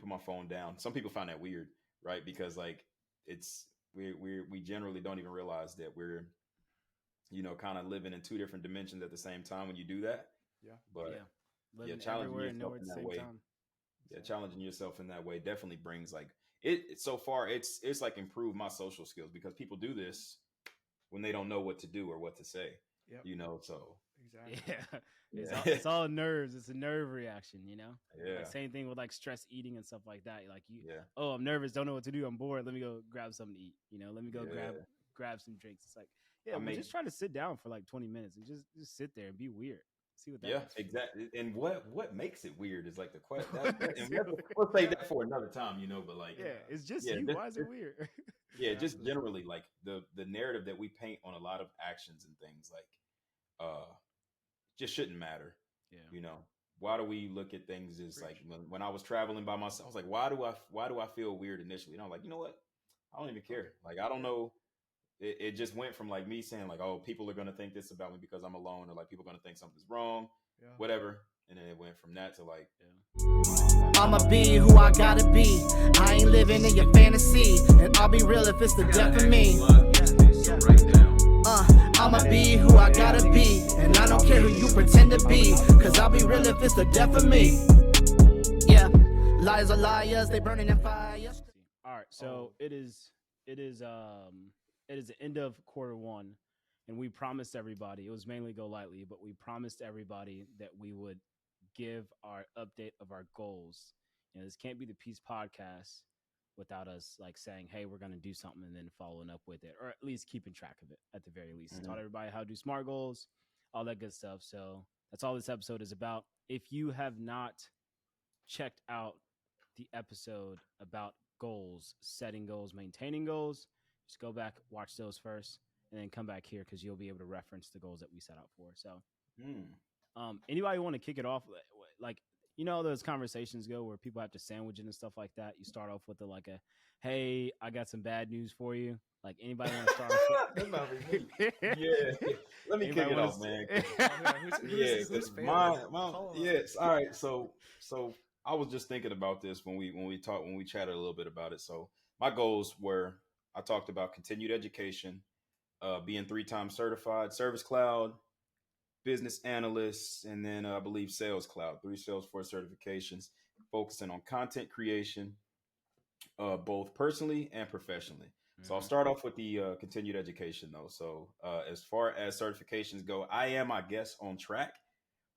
put my phone down. Some people find that weird, right? Because like it's we generally don't even realize that we're kind of living in two different dimensions at the same time when you do that. Yeah. But Yeah, yeah, living challenging everywhere and yourself nowhere at in the that same way. time. Yeah, Exactly. challenging yourself in that way definitely brings like so far it's like improved my social skills because people do this when they don't know what to do or what to say, Yep. so Exactly. Yeah, yeah. it's all nerves. It's a nerve reaction, Like Yeah, same thing with like stress eating and stuff like that. Like yeah, oh, I'm nervous, don't know what to do. I'm bored. Let me go grab something to eat. Let me go yeah. grab some drinks. It's like yeah, I well, mean, just try to sit down for like 20 minutes and just sit there and be weird. See what that yeah, does. exactly. And what makes it weird is like the question that and See what- we'll save Yeah. that for another time, but like yeah, Yeah. it's just yeah, you. Why is it weird? just Exactly. generally like the narrative that we paint on a lot of actions and things like uh just shouldn't matter. Yeah. You know, why do we look at things as like Preach. when I was traveling by myself, I was like, why do I feel weird initially? And I'm like, you know what? I don't even Fuck care. it. Like I don't Yeah. know. It just went from like me saying like, oh, people are gonna think this about me because I'm alone, or like people are gonna think something's wrong, Yeah. whatever. And then it went from that to like, Yeah. I'ma be who I gotta be. I ain't living in your fantasy, and I'll be real if it's the death of me. I'ma be who I gotta be, and I don't care who you pretend to be, cause I'll be real if it's the death of me. Yeah, liars are liars, they burning in fire. All right, so Oh. it is the end of quarter 1, and we promised everybody. It was mainly Golightly, but we promised everybody that we would give our update of our goals. This can't be the Peace podcast without us like saying, "Hey, we're going to do something," and then following up with it, or at least keeping track of it at the very least. mhm. Taught everybody how to do SMART goals, all that good stuff. So that's all this episode is about. If you have not checked out the episode about goals, setting goals, maintaining goals, just go back, watch those first, and then come back here because you'll be able to reference the goals that we set out for. So, Hmm. anybody want to kick it off? Like, those conversations go where people have to sandwich it and stuff like that. You start off with hey, I got some bad news for you. Like, anybody want to start That's not for me. off? Yeah, let me kick Anybody it want off, man. to? Oh, yeah. Yeah, Who's because failing? my Call him out. yes. All right, so I was just thinking about this when we chatted a little bit about it. So my goals were I talked about continued education, being 3 times certified, Service Cloud, business analyst, and then I believe Sales Cloud, 3 Salesforce certifications, focusing on content creation, both personally and professionally. So I'll Mhm. start off with the continued education though. So as far as certifications go, I am, I guess, on track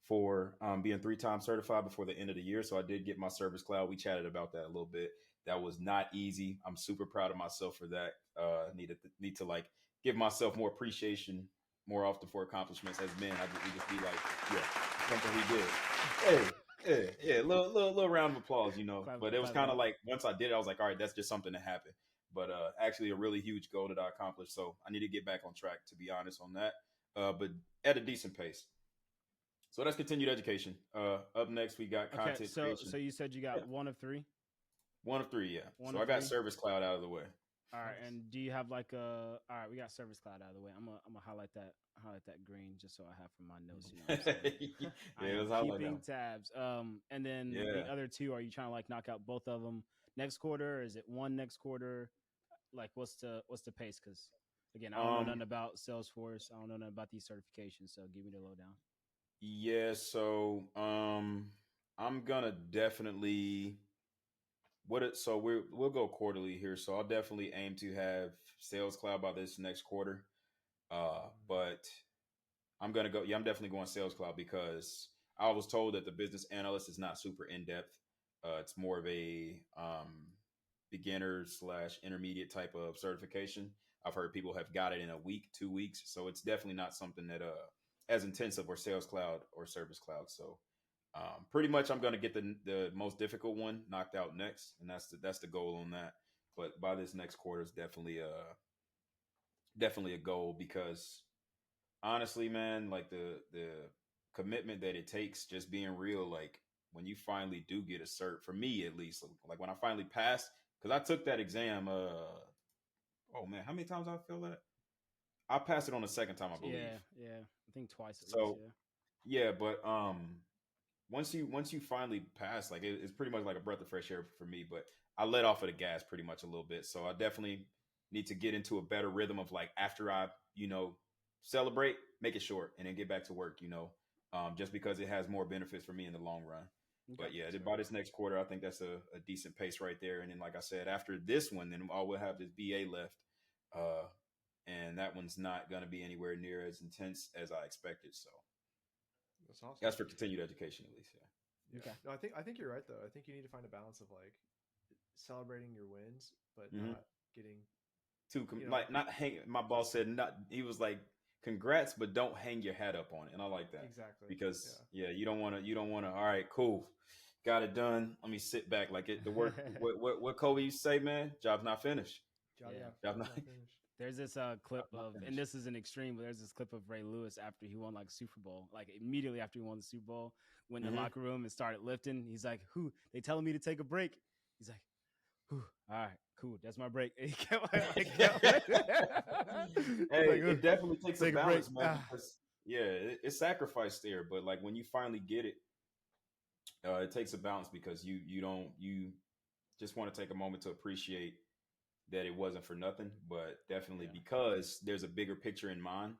for being 3 times certified before the end of the year. So I did get my Service Cloud. We chatted about that a little bit. That was not easy. I'm super proud of myself for that. Need to like give myself more appreciation more often for accomplishments as men. We just be like, yeah, something we did. Hey, yeah, little round of applause, Clap, But it was clap it kind of up. like once I did it, I was like, all right, that's just something that happened. But actually, a really huge goal that I accomplished. So I need to get back on track, to be honest, on that. But at a decent pace. So that's continued education. Up next, we got Okay, content so creation. you said you Yeah, got one of three. 1 of 3. Yeah. One So of I got three. Service Cloud out of the way. All right, Nice. and do you have like a? All right, we got Service Cloud out of the way. I'm gonna highlight that green just so I have from my notes. You know what I'm saying? I Yeah, it am was highlight keeping now. tabs. And then the Yeah. other two, are you trying to like knock out both of them next quarter? Or is it one next quarter? Like, what's the pace? Because again, I don't know Um. nothing about Salesforce. I don't know nothing about these certifications. So give me the lowdown. Yeah. So I'm gonna definitely what it. So we'll go quarterly here. So I'll definitely aim to have Sales Cloud by this next quarter. But I'm gonna go. Yeah, I'm definitely going Sales Cloud because I was told that the business analyst is not super in depth. It's more of a beginner slash intermediate type of certification. I've heard people have got it in a week, 2 weeks, so it's definitely not something that as intensive or Sales Cloud or Service Cloud. So pretty much, I'm gonna get the most difficult one knocked out next, and that's the goal on that. But by this next quarter is definitely a goal because honestly, man, like the commitment that it takes, just being real, like when you finally do get a cert, for me at least, like when I finally passed, because I took that exam. Oh man, how many times I failed that? I passed it on the second time, I believe. Yeah, yeah. I think twice at least. So Yeah. yeah, but once you finally pass, like it's pretty much like a breath of fresh air for me. But I let off of the gas pretty much a little bit, so I definitely need to get into a better rhythm of like after I celebrate, make it short, and then get back to work. Just because it has more benefits for me in the long run. Okay. But yeah, by this next quarter, I think that's a decent pace right there. And then, like I said, after this one, then all we'll have is BA left, and that one's not going to be anywhere near as intense as I expected. So That's awesome. that's for continued education, at least. Yeah. Yeah. Okay. No, I think you're right though. I think you need to find a balance of like celebrating your wins, but Mhm. not getting Like not hang. My boss said not. He was like, "Congrats, but don't hang your hat up on it." And I like that exactly because you don't want to. You don't want to. All right, cool, got it done. Let me sit back. Like the work. what Kobe used to say, man? Job's not finished. Job, Yeah. Job not. finished. There's this clip Not of, finished. and this is an extreme, but there's this clip of Ray Lewis after he won like Super Bowl, like immediately after he won the Super Bowl, went in the Mhm. locker room and started lifting. He's like, "Who? They telling me to take a break." He's like, "Whew, all right, cool, that's my break." He kept, like, Hey, it definitely takes a take a balance, break. man. Because it's sacrifice there, but like when you finally get it, it takes a balance because you just want to take a moment to appreciate that it wasn't for nothing, but definitely Yeah. because there's a bigger picture in mind,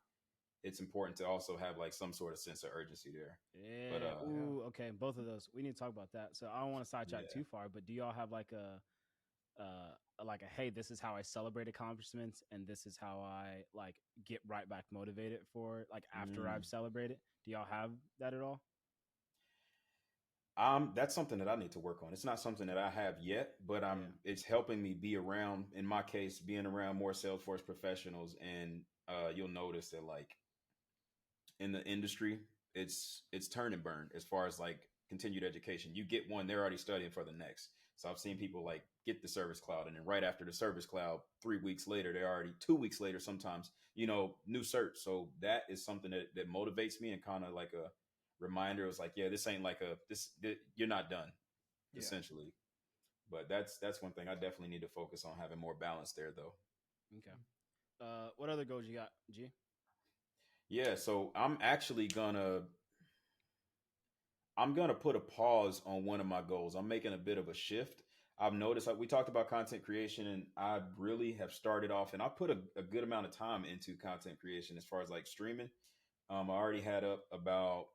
it's important to also have like some sort of sense of urgency there. Yeah. But Ooh, okay. Both of those. We need to talk about that. So I don't want to sidetrack Yeah. too far, but do y'all have like a hey, this is how I celebrate accomplishments and this is how I like get right back motivated for like after I've celebrated? Do y'all have that at all? That's something that I need to work on. It's not something that I have yet, but it's helping me be around, in my case, being around more Salesforce professionals. And you'll notice that like in the industry, it's turn and burn as far as like continued education. You get one, they're already studying for the next. So I've seen people like get the Service Cloud, and then right after the Service Cloud, 3 weeks later, they're already 2 weeks later, sometimes, new cert. So that is something that motivates me and kind of like a reminder. It was like, yeah, this ain't like you're not done, Yeah. essentially. But that's one thing I definitely need to focus on, having more balance there, though. Okay. What other goals you got, G? Yeah, so I'm gonna put a pause on one of my goals. I'm making a bit of a shift. I've noticed, like we talked about content creation, and I really have started off, and I put a good amount of time into content creation as far as like streaming. I already had up about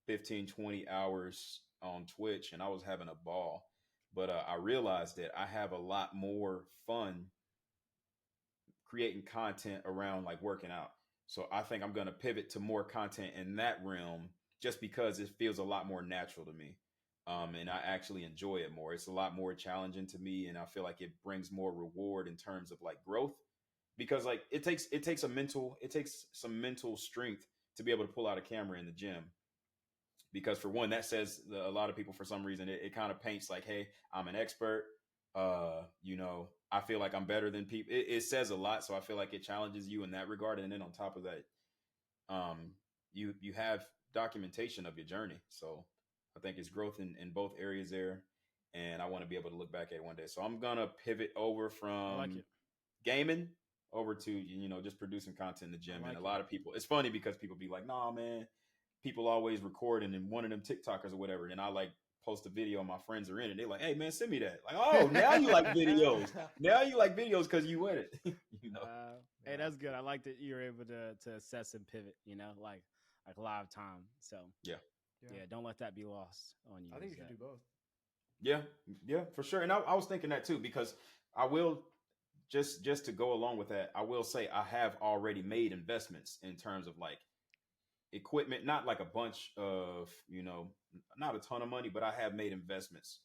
15, 20 hours on Twitch, and I was having a ball. But I realized that I have a lot more fun creating content around like working out. So I think I'm going to pivot to more content in that realm just because it feels a lot more natural to me. And I actually enjoy it more. It's a lot more challenging to me, and I feel like it brings more reward in terms of like growth, because like it takes some mental strength to be able to pull out a camera in the gym. Because for one, that says a lot of people, for some reason, it kind of paints like, hey, I'm an expert. I feel like I'm better than people. It says a lot, so I feel like it challenges you in that regard. And then on top of that, you have documentation of your journey. So I think it's growth in both areas there, and I want to be able to look back at it one day. So I'm gonna pivot over I like from it. gaming over to just producing content in the gym. I like And a lot of people, it's funny because people be like, "Nah, man, people always recording and one of them TikTokers or whatever." And I like post a video and my friends are in it. They're like, "Hey man, send me that." Like, oh, now you like videos. Now you like videos because you in it. Hey, that's good. I like that you're able to assess and pivot, like live time. So Yeah. Don't let that be lost on you. I think you should do both. Yeah, for sure. And I was thinking that too, because I will just to go along with that, I will say I have already made investments in terms of like equipment, not like a bunch of, not a ton of money, but I have made investments.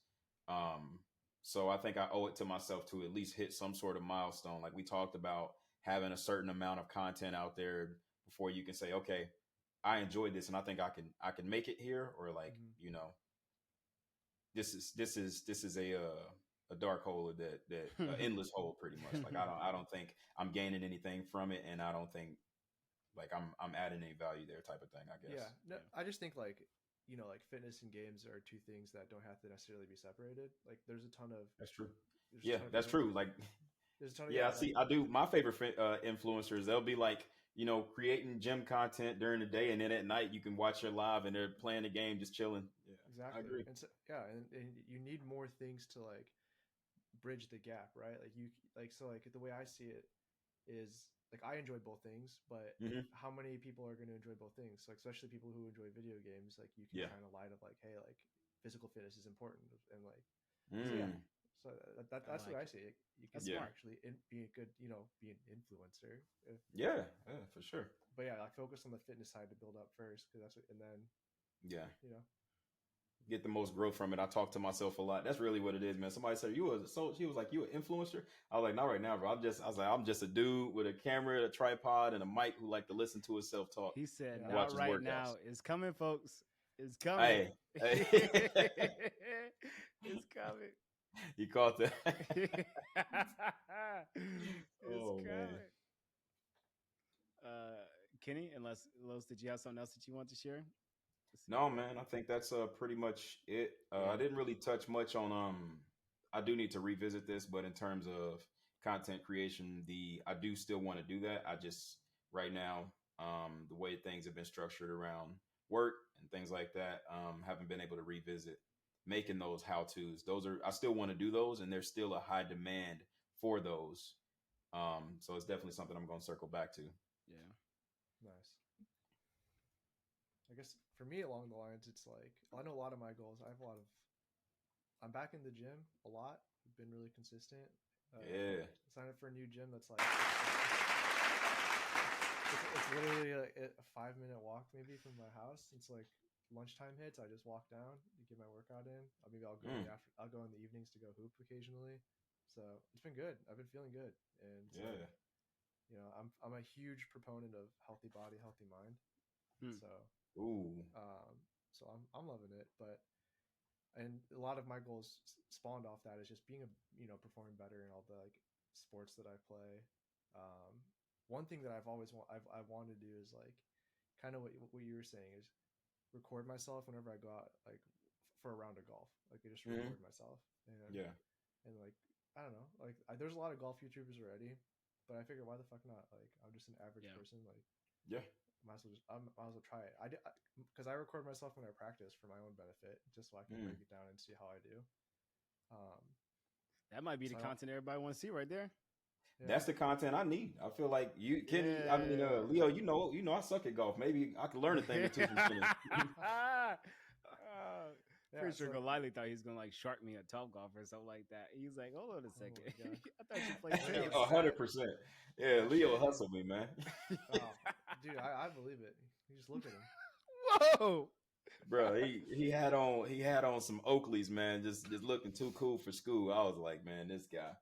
So I think I owe it to myself to at least hit some sort of milestone. Like we talked about, having a certain amount of content out there before you can say, okay, I enjoyed this and I think I can make it here, or like, this is a dark hole that endless hole pretty much. Like I don't think I'm gaining anything from it, and I don't think like I'm adding any value there, type of thing, I guess. Yeah. No, I just think like fitness and games are two things that don't have to necessarily be separated. Like there's a ton of That's true. Yeah, that's true. Like there's a ton of I do. My favorite influencers, they'll be like, creating gym content during the day, and then at night you can watch your live and they're playing the game, just chilling. Yeah, I Exactly. agree. And so, and you need more things to like bridge the gap, right? Like you like the way I see it is like I enjoy both things, but Hmm. how many people are going to enjoy both things? Like especially people who enjoy video games, like you can Yeah. shine a light of like, hey, like physical fitness is important, and like so yeah. Mm. So that's like what I it. see. You can That's smart. actually be a good, be an influencer. Yeah, for sure. But yeah, like focus on the fitness side to build up first, because that's what, and then Yeah, you know. get the most growth from it. I talk to myself a lot. That's really what it is, man. Somebody said she was like, you an influencer? I was like, not right now, bro. I was like, I'm just a dude with a camera, a tripod, and a mic who like to listen to his self talk. He said, Yeah. "Not Watch his right workouts. now. It's coming, folks. It's coming. Hey, hey. It's coming. You caught that? It's Oh man. coming." Kenny, unless Los, did you have something else that you want to share? No, man. I think that's pretty much it. Yeah. I didn't really touch much on I do need to revisit this, but in terms of content creation, I do still want to do that. I just right now, the way things have been structured around work and things like that, haven't been able to revisit making those how to's. I still want to do those, and there's still a high demand for those. So it's definitely something I'm going to circle back to. Yeah. Nice. I guess for me, along the lines, it's like I know a lot of my goals. I'm back in the gym a lot. I've been really consistent. Yeah. Signed up for a new gym that's like it's literally a 5-minute walk maybe from my house. It's like lunchtime hits. I just walk down to get my workout in. Maybe I'll go I'll go in the evenings to go hoop occasionally. So it's been good. I've been feeling good, and Yeah. I'm a huge proponent of healthy body, healthy mind. So Ooh. so I'm loving it, and a lot of my goals spawned off that is just being performing better in all the like sports that I play. One thing that I've wanted to do is like kind of what you were saying is record myself whenever I go out like for a round of golf. Like I just record myself, and Yeah. and like I don't know, like there's a lot of golf YouTubers already, but I figured why the fuck not? Like I'm just an average person, like Yeah. might as well try it. Because I record myself when I practice for my own benefit, just so I can break it down and see how I do. That might be the content everybody wants to see right there. Yeah. That's the content I need. I feel like you, Kenny. Yeah. I mean, Leo. You know, I suck at golf. Maybe I could learn a thing or two from Kenny. Pretty sure Golightly thought he was gonna like shark me at Topgolf or something like that. He's like, hold on a second. I thought you played tennis. 100%. Yeah, Leo hustled me, man. Dude, I believe it. You just look at him. Whoa, bro. He had on some Oakleys, man. Just looking too cool for school. I was like, man, this guy.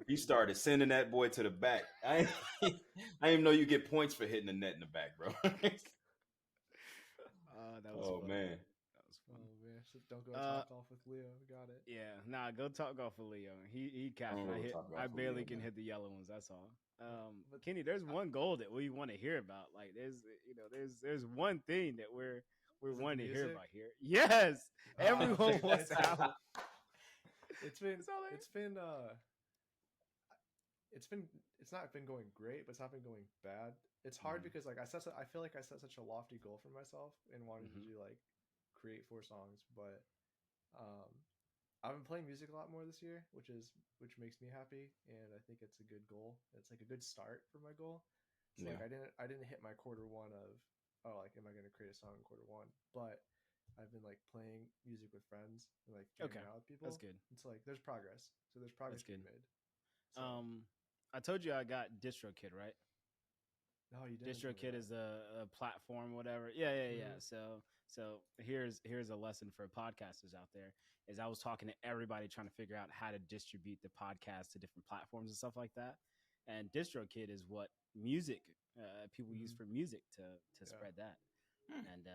He started sending that boy to the back. I didn't even know you get points for hitting the net in the back, bro. That was fun. Man. That was fun. Oh man, so don't go talk golf with Leo. Got it. Yeah, nah, go talk golf with Leo. He capped. I barely can hit the yellow ones. That's all. But Kenny, there's one goal that we want to hear about. Like there's one thing that we're wanting to hear about here. Yes, everyone wants to have. It's not been going great, but it's not been going bad. It's hard because like I feel like I set such a lofty goal for myself and wanted to do like create 4 songs, but I've been playing music a lot more this year, which makes me happy, and I think it's a good goal. It's like a good start for my goal. So like I didn't hit my quarter 1 of like am I going to create a song in quarter 1, but I've been like playing music with friends and like hanging out with people. That's good. It's like there's progress. So there's progress being made. So. I told you I got DistroKid, right? No, you didn't. DistroKid is a platform, whatever. Yeah. So here's a lesson for podcasters out there. Is I was talking to everybody trying to figure out how to distribute the podcast to different platforms and stuff like that. And DistroKid is what music people use for music to spread that. And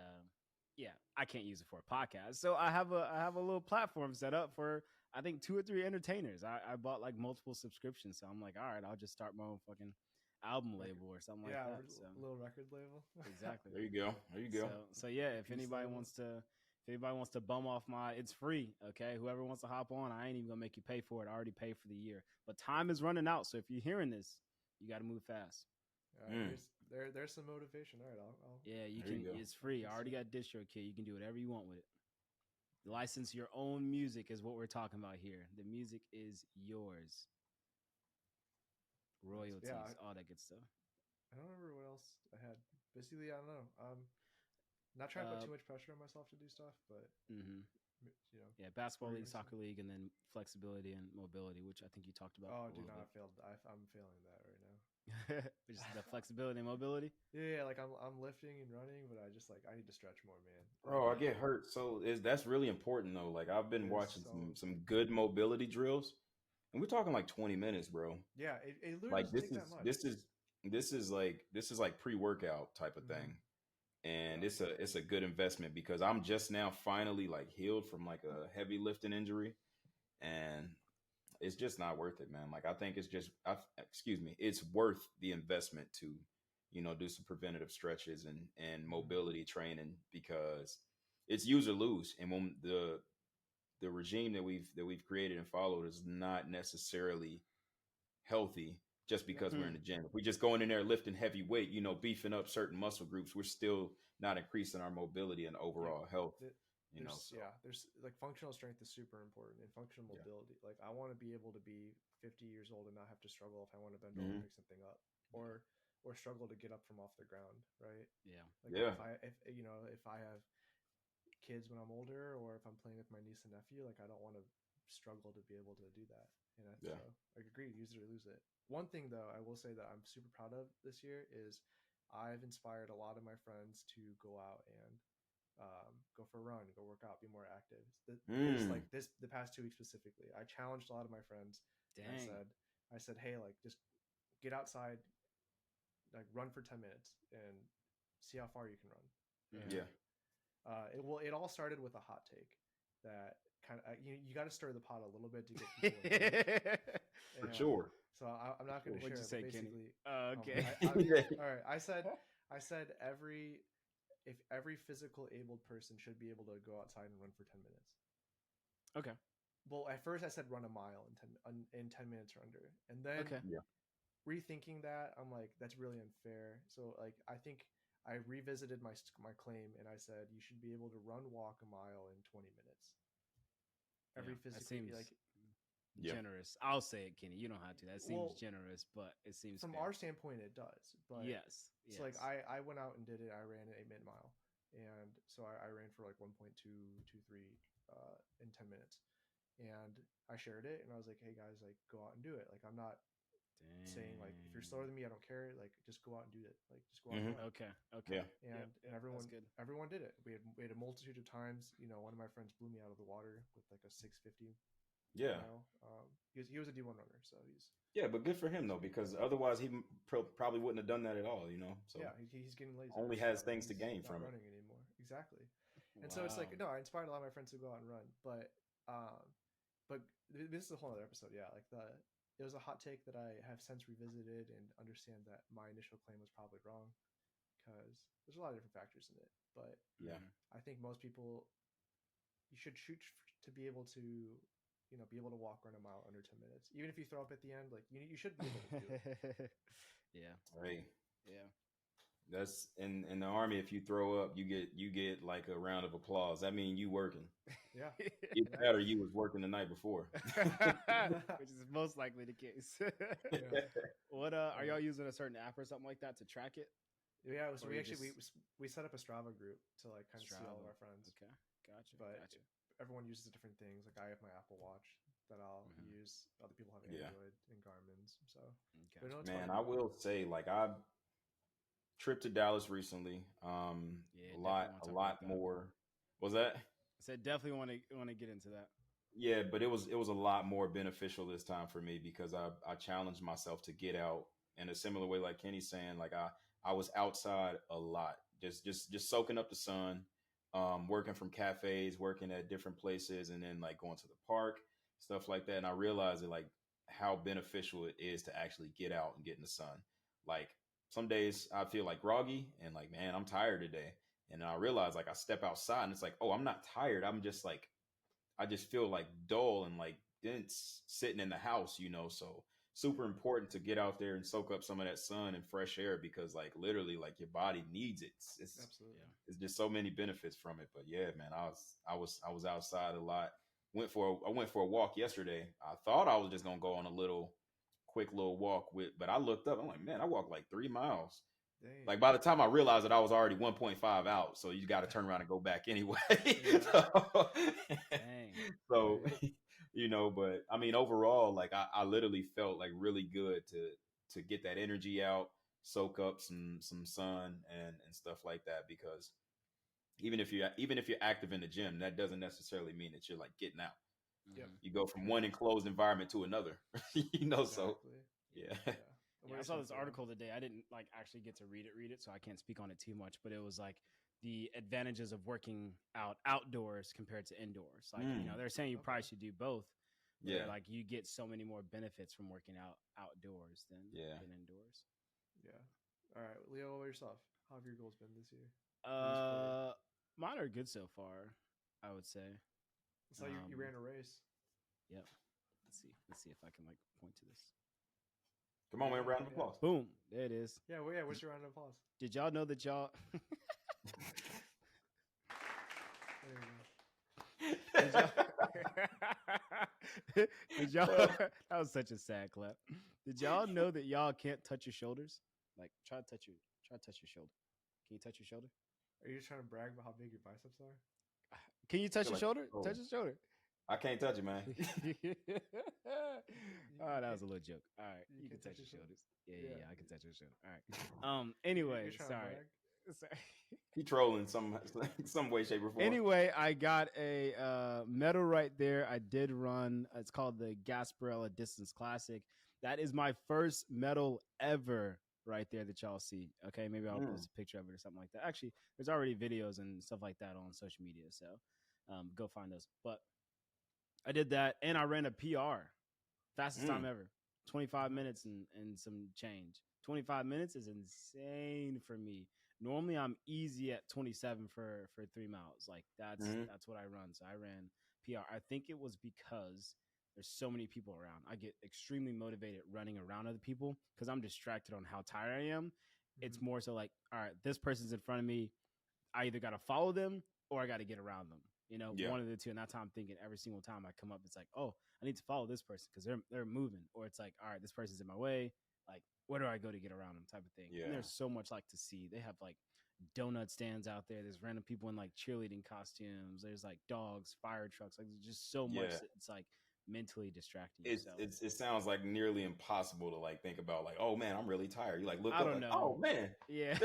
I can't use it for a podcast. So I have a little platform set up for I think 2 or 3 entertainers. I bought like multiple subscriptions, so I'm like, all right, I'll just start my own fucking album label or something like that. So little record label. Exactly. There you go. So yeah, if anybody wants to bum off it's free. Okay, whoever wants to hop on, I ain't even gonna make you pay for it. I already paid for the year, but time is running out. So if you're hearing this, you got to move fast. there's some motivation. All right, I'll Yeah, you There can. you go. It's free. I already consider. got DistroKid. You can do whatever you want with it. License your own music is what we're talking about here. The music is yours. Nice. Royalties, Yeah, all that good stuff. I don't remember what else I had. Basically, I don't know. Not trying to put Uh, too much pressure on myself to do stuff, but hmm you know, Yeah, basketball what were you league, gonna say? soccer league, and then flexibility and mobility, which I think you talked about Oh, a dude, little no, I bit. failed. I'm failing that right now. Which is the flexibility and mobility. Yeah, like I'm lifting and running, but I just like I need to stretch more, man. Bro, I Like get hurt. So is that's really important though. Like I've it been is watching so some important. good mobility drills, and we're talking like 20 minutes, bro. Yeah, it literally Like doesn't take that much. this is like pre-workout type of Hmm. thing. And Yeah. it's a good investment because I'm just now finally like healed from like a heavy lifting injury, and it's just not worth it, man. Like I think it's just excuse me, it's worth the investment to, do some preventative stretches and Hmm. mobility training because it's use or lose. And when the regime that we've created and followed is not necessarily healthy just Yeah. because we're in the gym. If we just going in there lifting heavy weight, beefing up certain muscle groups, we're still not increasing our mobility and Yep. overall health. There's So there's like functional strength is super important and functional yeah. mobility. Like I want to be able to be 50 years old and not have to struggle if I want to bend over and Hmm. pick something up, or struggle to get up from off the ground, right? Yeah. Like Yeah. if I have kids when I'm older, or if I'm playing with my niece and nephew, like I don't want to struggle to be able to do that. Yeah. So I agree, use it or lose it. One thing though, I will say that I'm super proud of this year is I've inspired a lot of my friends to go out and go for a run, go work out, be more active. Mm. The past 2 weeks specifically, I challenged a lot of my friends, and Dang. I said, hey, like just get outside, like run for 10 minutes and see how far you can run. Mhm. Yeah. And it all started with a hot take that kind of you got to stir the pot a little bit to get people engaged. For And sure. so I'm not going to What'd share you it, but say, Kenny? basically, Okay. all right. I said every physical abled person should be able to go outside and run for 10 minutes. Okay. Well, at first I said run a mile in 10 minutes or under, and then Okay. Yeah. rethinking that, I'm like, that's really unfair. So like I think I revisited my claim, and I said you should be able to walk a mile in 20 minutes. Every Yeah, that physically seems like Yeah. generous. I'll say it, Kenny. You don't have to. That seems well, generous, but it seems from fair. our standpoint it does, but Yes. so like I went out and did it. I ran an 8-minute mile, and so I ran for like 1.223 in 10 minutes, and I shared it, and I was like, hey guys, like go out and do it. Like I'm not saying like if you're slower than me I don't care, like just go out and do it, like just go out and Mhm. run. Okay. Okay. Yeah. And Yep, and that's good. everyone did it. We had a multitude of times. One of my friends blew me out of the water with like a 650 Yeah. mile. He was a D1 runner, so he's Yeah, but good for him though, because otherwise he probably wouldn't have done that at all. So yeah, he's getting lazy. only So has things to he's gain not from it. running anymore. Exactly. And so it's Wow. like no, I inspired a lot of my friends to go out and run, um, but this is a whole other episode. Yeah, like it was a hot take that I have since revisited and understand that my initial claim was probably wrong because there's a lot of different factors in it. But Yeah. Mhm. I think most people you should shoot to be able to be able to walk run a mile under 10 minutes, even if you throw up at the end. Like you should be able to do it. Yeah. Hey, Yeah. that's in the army. If you throw up, you get like a round of applause. That means you working. Yeah. Either that or you was working the night before. Which is most likely the case. Yeah. What are y'all using a certain app or something like that to track it? Yeah, so Or we you actually just- we set up a Strava group to like kind of see all of Strava. our friends. Okay. Gotcha. But Gotcha. everyone uses different things. Like I have my Apple Watch that I'll Mhm. use. Other people have Yeah. Android and Garmin's. So Okay. but no, it's Man, fun. I will say, like I trip to Dallas recently. Yeah, A definitely lot, wanna a talk lot about that. more. Was that? I said definitely want to get into that. Yeah, but it was a lot more beneficial this time for me because I challenged myself to get out in a similar way, like Kenny's saying. Like I was outside a lot, just soaking up the sun, working from cafes, working at different places, and then like going to the park, stuff like that. And I realized that like how beneficial it is to actually get out and get in the sun. Like some days I feel like groggy and like, man, I'm tired today. And then I realize like I step outside and it's like, oh, I'm not tired. I'm just like I just feel like dull and like dense sitting in the house. So super important to get out there and soak up some of that sun and fresh air because like literally like your body needs it. Absolutely. It's just so many benefits from it. But yeah, man, I was outside a lot. I went for a walk yesterday. I thought I was just gonna go on a quick little walk but I looked up. I'm like, man, I walked like 3 miles. Dang. Like by the time I realized that I was already 1.5 out, so you got to turn around and go back anyway. Dang. So, but I mean, overall, like I literally felt like really good to get that energy out, soak up some sun and stuff like that. Because even if you're active in the gym, that doesn't necessarily mean that you're like getting out. Yep. You go from one enclosed environment to another, So Exactly. yeah, Yeah. Yeah, I saw this article today. I didn't like actually get to read it, so I can't speak on it too much. But it was like the advantages of working out outdoors compared to indoors. Like they're saying you probably should do both. But yeah, like you get so many more benefits from working out outdoors than indoors. Yeah. All right, Leo, what about yourself? How have your goals been this year? Mine are good so far. I would say. It's like you ran a race. Yep. Let's see if I can like point to this. come on, man, round of applause. Boom, there it is. Yeah, well, yeah. What's your round of applause? Did y'all know that y'all? There you go. Did y'all? That was such a sad clap. Did y'all know that y'all can't touch your shoulders? Like, try to touch your shoulder. Can you touch your shoulder? Are you just trying to brag about how big your biceps are? Can you touch your shoulder? Oh. Touch your shoulder. I can't touch it, man. Oh, that was a little joke. All right, you can touch your shoulders. Yeah, I can touch your shoulder. All right. Anyway, sorry. He trolling some way, shape, or form. Anyway, I got a medal right there. I did run. It's called the Gasparilla Distance Classic. That is my first medal ever right there that y'all see. Okay, maybe I'll post a picture of it or something like that. Actually, there's already videos and stuff like that on social media, so go find those. But I did that, and I ran a PR, fastest time ever, 25 minutes and some change. 25 minutes is insane for me. Normally, I'm easy at 27 for 3 miles. Like that's what I run. So I ran PR. I think it was because there's so many people around. I get extremely motivated running around other people because I'm distracted on how tired I am. It's more so like, all right, this person's in front of me. I either got to follow them or I got to get around them. One of the two. And that's how I'm thinking every single time I come up. It's like, oh, I need to follow this person because they're moving. Or it's like, all right, this person's in my way. Like, where do I go to get around them type of thing? Yeah. And there's so much like to see. They have like donut stands out there. There's random people in like cheerleading costumes. There's like dogs, fire trucks. Like there's just so much. It's like mentally distracting yourself. It sounds like nearly impossible to like think about like, oh man, I'm really tired. You like look I up don't like, know. oh man. Yeah.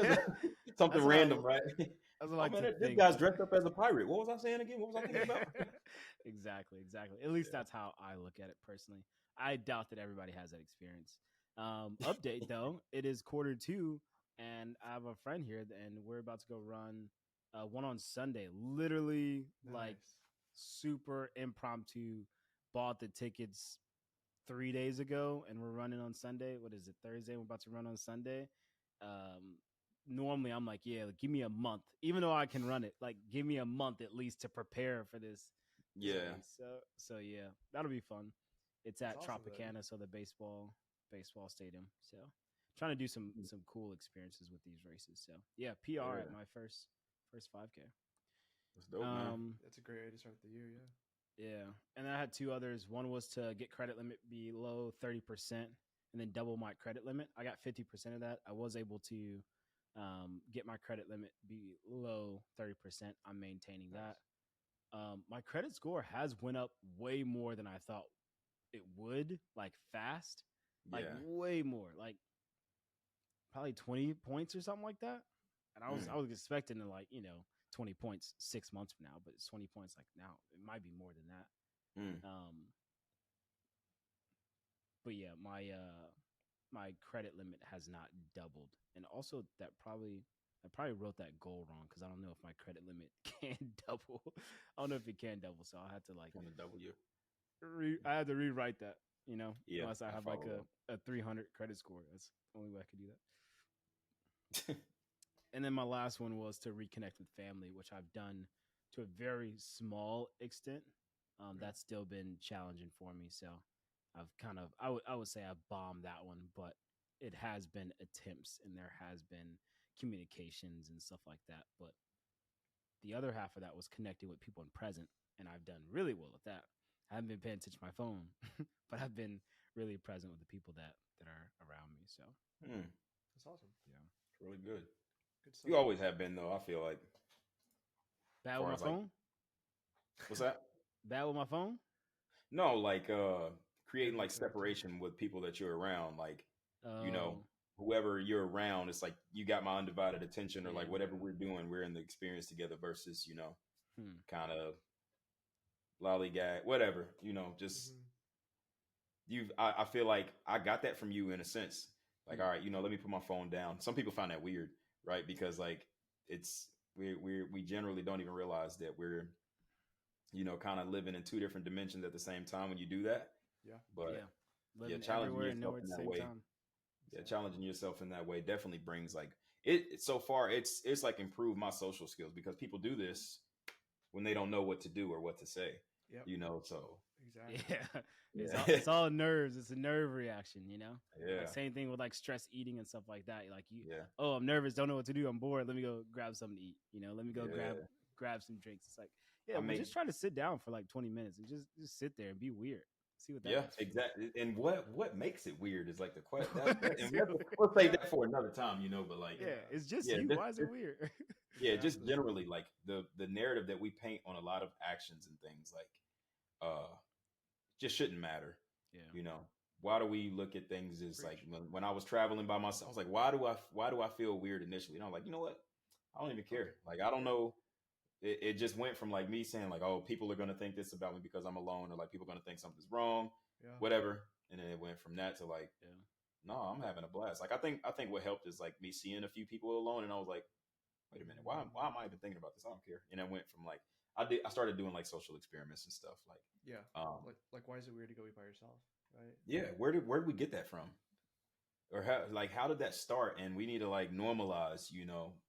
Something random, right? That's what I like man, to this think. guy's dressed up as a pirate. What was I saying again? What was I thinking about? Exactly. At least that's how I look at it personally. I doubt that everybody has that experience. Update though, it is Q2, and I have a friend here, and we're about to go run one on Sunday. Literally, like super impromptu. Bought the tickets 3 days ago, and we're running on Sunday. What is it? Thursday. We're about to run on Sunday. Normally, I'm like, yeah, give me a month, even though I can run it. Like, give me a month at least to prepare for this. Yeah. So yeah, that'll be fun. It's at awesome, Tropicana, so the baseball stadium. So trying to do some cool experiences with these races. So yeah, PR at my first 5K. That's dope, man. That's a great way to start the year. Yeah, and I had two others. One was to get credit limit below 30%, and then double my credit limit. I got 50% of that. I was able to get my credit limit below 30%. I'm maintaining that. My credit score has went up way more than I thought it would, like fast, like way more, like probably 20 points or something like that. And I was expecting to 20 points 6 months from now, but it's 20 points like now. It might be more than that. But yeah, my credit limit has not doubled, and also I probably wrote that goal wrong because I don't know if my credit limit can double. I don't know if it can double, so I'll have to double you. I had to rewrite that, unless I have like a 300 credit score. That's the only way I could do that. And then my last one was to reconnect with family, which I've done to a very small extent. That's still been challenging for me. So I've kind of I would say I bombed that one, but it has been attempts and there has been communications and stuff like that. But the other half of that was connecting with people in present, and I've done really well with that. I haven't been paying attention to my phone, but I've been really present with the people that are around me. So Hmm, That's awesome. yeah, really good. Good stuff. You always have been though. I feel like, as bad with far my as like, phone. what's that? Bad with my phone. No, like creating Good like with connecting. separation with people that you're around. Like, you know, Oh, whoever you're around, it's like you got my undivided attention, or yeah. like whatever we're doing, we're in the experience together versus, Hmm. kind of lollygag, whatever, just Mm-hmm. I feel like I got that from you in a sense. Like, Hmm. all right, let me put my phone down. Some people find that weird, right? Because like it's we generally don't even realize that we're, kind of living in two different dimensions at the same time when you do that. Yeah. But Yeah, yeah, living challenging everywhere and yourself nowhere at in the that same way. time. Yeah, Exactly. challenging yourself in that way definitely brings like so far it's like improved my social skills because people do this when they don't know what to do or what to say, Yep. so Exactly. Yeah, yeah. it's all nerves. It's a nerve reaction, you know. Like Yeah, same thing with like stress eating and stuff like that. Like you, yeah, oh, I'm nervous, don't know what to do. I'm bored. Let me go grab something to eat. You know, let me go yeah. grab some drinks. It's like, yeah, I well, mean, just try to sit down for like 20 minutes and just sit there and be weird. See what that yeah, does. exactly. And what makes it weird is like the question and Makes it weird. we'll save Yeah. that for another time, but like, Yeah, Yeah. it's just yeah, you. Why is it weird? yeah, just Exactly. generally like the narrative that we paint on a lot of actions and things like uh just shouldn't matter. Yeah. You know, why do we look at things as like Preach. when I was traveling by myself, I was like, why do I feel weird initially? And I'm like, you know what? I don't even I don't care. care. Like, I don't Yeah. know. It just went from like me saying like, oh, people are gonna think this about me because I'm alone, or like people are gonna think something's wrong, Yeah. whatever. And then it went from that to like, Yeah. no, I'm having a blast. Like, I think what helped is like me seeing a few people alone, and I was like, wait a minute, why am I even thinking about this? I don't care. And I went from like I started doing like social experiments and stuff like Yeah. um Like why is it weird to go eat by yourself? Right. yeah, where did we get that from? Or how did that start? And we need to like normalize,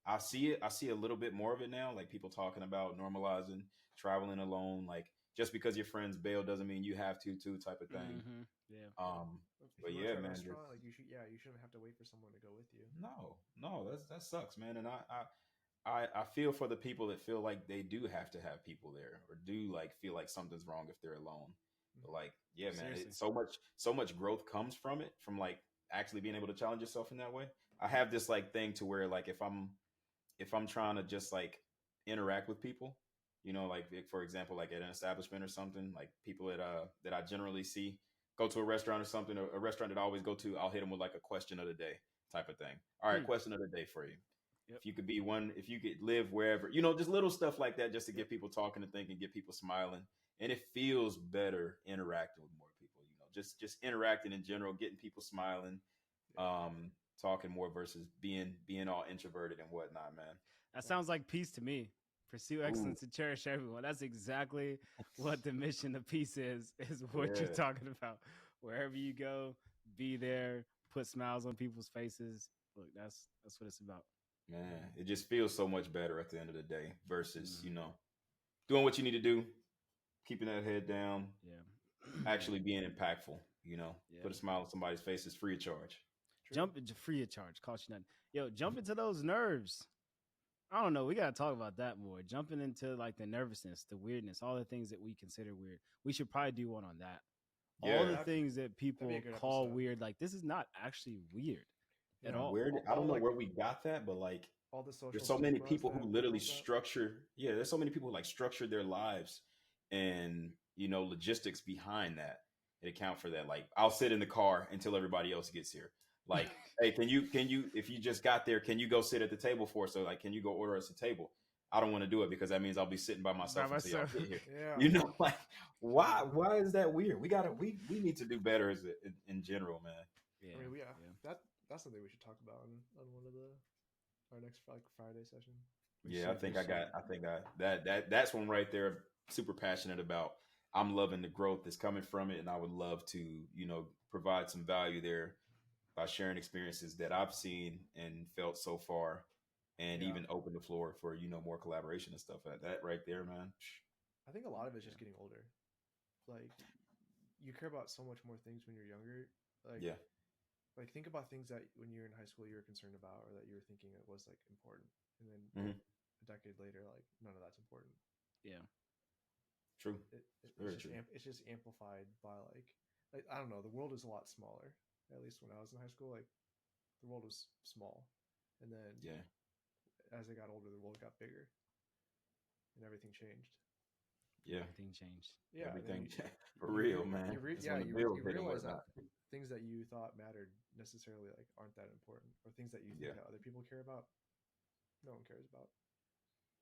I see a little bit more of it now, like people talking about normalizing traveling alone, like just because your friends bail doesn't mean you have to too, type of thing. Mm-hmm. Yeah. um If but you want to yeah, try a man, just restaurant, like you should. Yeah, you shouldn't have to wait for someone to go with you. no, that sucks, man. And I feel for the people that feel like they do have to have people there, or do like feel like something's wrong if they're alone. But Mm-hmm. like, yeah, man, Seriously. it's so much growth comes from it, from like actually being able to challenge yourself in that way. I have this like thing to where like if I'm trying to just like interact with people, like for example, like at an establishment or something, like people that I generally see go to a restaurant or something, a restaurant that I always go to, I'll hit them with like a question of the day type of thing. All right, Hmm. question of the day for you. Yep. If you could live wherever, just little stuff like that, just to Yep. get people talking and thinking, get people smiling. And it feels better interacting with more people, just interacting in general, getting people smiling, Yeah. talking more versus being all introverted and whatnot, man. That Facts. sounds like peace to me. Pursue Ooh, excellence and cherish everyone. That's exactly what the mission of peace is what you're yeah, talking about. Wherever you go, be there, put smiles on people's faces. Look, that's what it's about. man. It just feels so much better at the end of the day versus, Mm-hmm. doing what you need to do, keeping that head down, Yeah. actually being impactful, Yeah. put a smile on somebody's face is free of charge. True. Jump into free of charge, cost you nothing. Yo, jump into those nerves. I don't know. We gotta talk about that more. Jumping into like the nervousness, the weirdness, all the things that we consider weird. We should probably do one on that. All Yeah. the That'd things that be a people good call episode. weird, like this is not actually weird at Yeah. all. I don't know Like where we got that, but like all the social there's so many stigmas people who that literally involve that. structure, yeah, there's so many people who like structure their lives and logistics behind that and account for that. Like, I'll sit in the car until everybody else gets here. Like, hey, can you if you just got there, can you go sit at the table for us? So like, can you go order us a table? I don't want to do it because that means I'll be sitting by By myself until y'all myself. get here. Yeah. Like, why is that weird? We need to do better in general, man. Yeah. I mean, yeah. Yeah. That's something we should talk about on one of our next like Friday session. We Yeah, should, we should. I think that's one right there. Super passionate about. I'm loving the growth that's coming from it, and I would love to, provide some value there by sharing experiences that I've seen and felt so far, and Yeah. even open the floor for more collaboration and stuff like that. Right there, man. I think a lot of it's Yeah. just getting older. Like you care about so much more things when you're younger. Like Yeah. like think about things that when you were in high school you were concerned about or that you were thinking it was like important, and then Hmm. a decade later, like none of that's important. Yeah. True. Very It's just true. it's just amplified by like I don't know. The world is a lot smaller. At least when I was in high school, like the world was small, and then Yeah. as I got older, the world got bigger, and everything changed. Yeah. Everything changed. Yeah, and then Everything for you real, real man. you That's when the you bills hit and realize whatnot. that things that you thought mattered necessarily like aren't that important, or things that you think Yeah. that other people care about, no one cares about.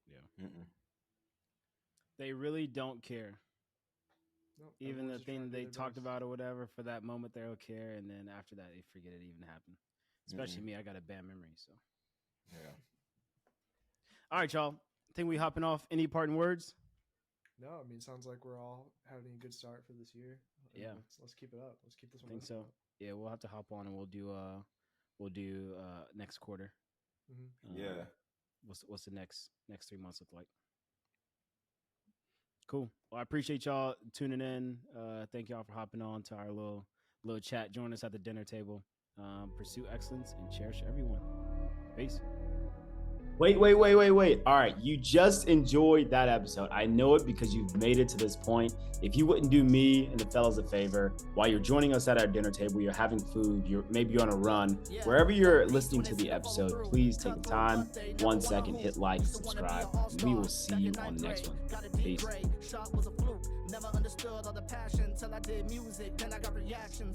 Yeah. Mm-mm. They really don't care. No, Even the everyone's just trying thing to do they their talked best. about or whatever, for that moment they'll care, and then after that they forget it even happened. Especially me, I got a bad memory. So, Yeah. all right, y'all. Think we hopping off? Any parting words? No, I mean, sounds like we're all having a good start for this year. And Yeah. let's keep it up. Let's keep this I one think so. Yeah, we'll have to hop on and we'll do next quarter. Mm-hmm. Yeah. What's the next 3 months look like? Cool. Well, I appreciate y'all tuning in. Thank y'all for hopping on to our little chat. Join us at the dinner table. Pursue excellence and cherish everyone. Peace. Wait. All right. You just enjoyed that episode. I know it because you've made it to this point. If you wouldn't do me and the fellas a favor, while you're joining us at our dinner table, you're having food, maybe you're on a run, wherever you're listening to the episode, please take the time, 1 second, hit like, subscribe. We will see you on the next one. Peace. Never understood all the passion till I did music, then I got reactions.